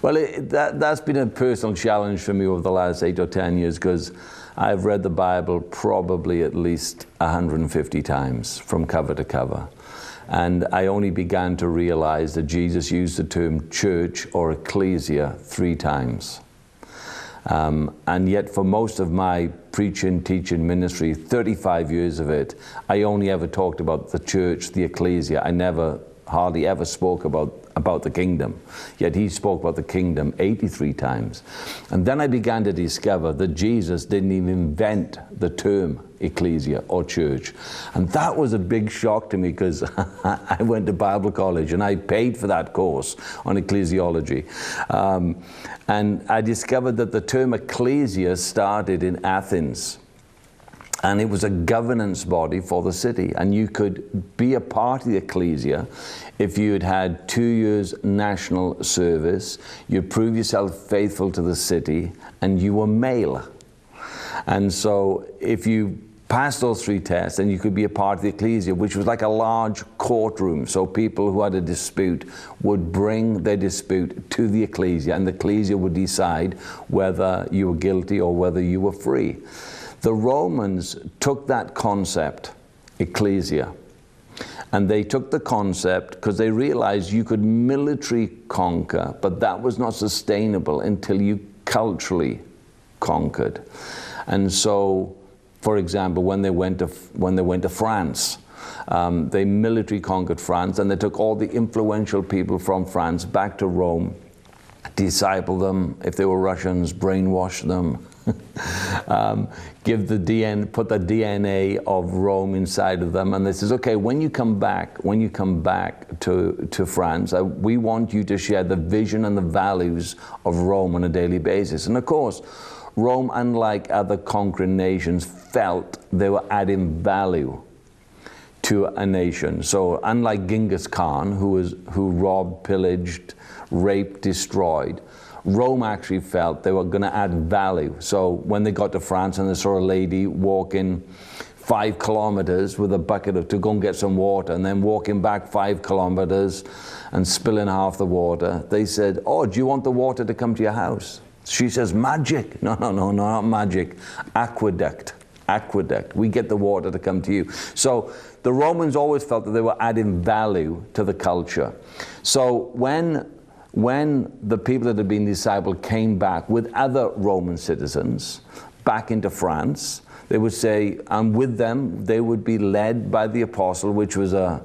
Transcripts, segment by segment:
Well, that's been a personal challenge for me over the last 8 or 10 years, because I've read the Bible probably at least 150 times from cover to cover. And I only began to realize that Jesus used the term church or ecclesia 3 times. And yet for most of my preaching, teaching ministry, 35 years of it, I only ever talked about the church, the ecclesia. I hardly ever spoke about the kingdom. Yet he spoke about the kingdom 83 times. And then I began to discover that Jesus didn't even invent the term ecclesia or church. And that was a big shock to me, because I went to Bible college and I paid for that course on ecclesiology. And I discovered that the term ecclesia started in Athens. And it was a governance body for the city. And you could be a part of the ecclesia if you had had 2 years national service, you prove yourself faithful to the city, and you were male. And so if you passed those 3 tests, then you could be a part of the ecclesia, which was like a large courtroom. So people who had a dispute would bring their dispute to the ecclesia, and the ecclesia would decide whether you were guilty or whether you were free. The Romans took that concept, ecclesia, and they took the concept because they realized you could military conquer, but that was not sustainable until you culturally conquered. And so, for example, when they went to France, they military conquered France, and they took all the influential people from France back to Rome, disciple them, if they were Russians, brainwash them, put the DNA of Rome inside of them, and they says, okay, when you come back to France, we want you to share the vision and the values of Rome on a daily basis. And of course, Rome, unlike other conquering nations, felt they were adding value to a nation. So unlike Genghis Khan, who robbed, pillaged, raped, destroyed, Rome actually felt they were going to add value. So when they got to France and they saw a lady walking 5 kilometers with a bucket to go and get some water, and then walking back 5 kilometers and spilling half the water, they said, oh, do you want the water to come to your house? She says, magic. No, not magic. Aqueduct. We get the water to come to you. So the Romans always felt that they were adding value to the culture. So when the people that had been discipled came back with other Roman citizens back into France, they would say, and with them, they would be led by the apostle, which was a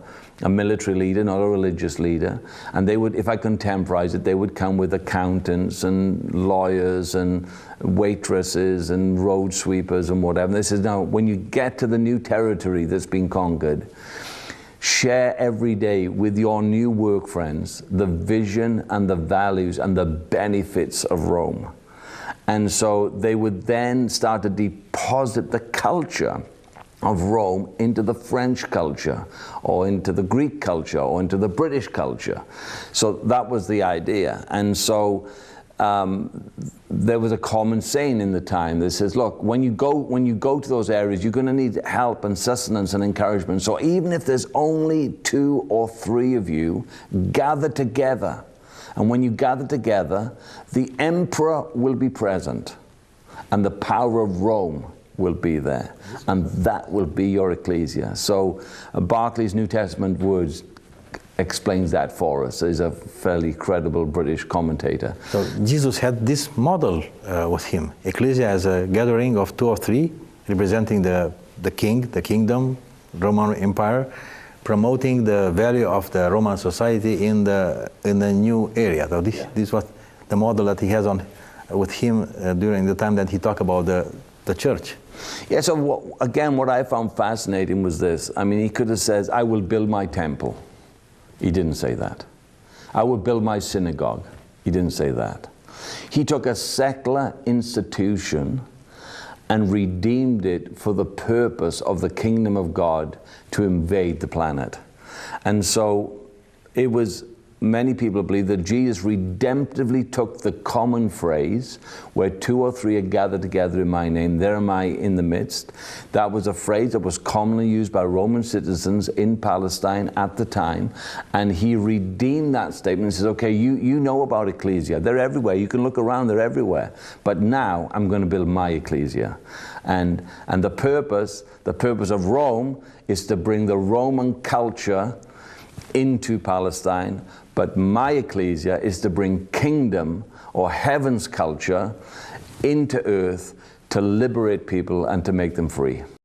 military leader, not a religious leader. And they would, if I contemporize it, they would come with accountants and lawyers and waitresses and road sweepers and whatever. And they said, now, when you get to the new territory that's been conquered, share every day with your new work friends the vision and the values and the benefits of Rome. And so they would then start to deposit the culture of Rome into the French culture, or into the Greek culture, or into the British culture. So that was the idea. And so there was a common saying in the time that says, look, when you go to those areas, you're going to need help and sustenance and encouragement. So even if there's only 2 or 3 of you, gather together. And when you gather together, the emperor will be present, and the power of Rome will be there, and that will be your ecclesia. So Barclay's New Testament words explains that for us. He's a fairly credible British commentator. So Jesus had this model with him. Ecclesia as a gathering of 2 or 3, representing the king, the kingdom, Roman Empire, promoting the value of the Roman society in the new area. So this was the model that he has with him during the time that he talked about the church. Yeah, so what I found fascinating was this. I mean, he could have said, I will build my temple. He didn't say that. I will build my synagogue. He didn't say that. He took a secular institution and redeemed it for the purpose of the kingdom of God to invade the planet. And so it was many people believe that Jesus redemptively took the common phrase, where 2 or 3 are gathered together in my name, there am I in the midst. That was a phrase that was commonly used by Roman citizens in Palestine at the time, and he redeemed that statement and says, okay, you know about Ecclesia. They're everywhere. You can look around, they're everywhere. But now I'm going to build my Ecclesia. And the purpose of Rome is to bring the Roman culture into Palestine, but my Ecclesia is to bring kingdom or heaven's culture into earth to liberate people and to make them free.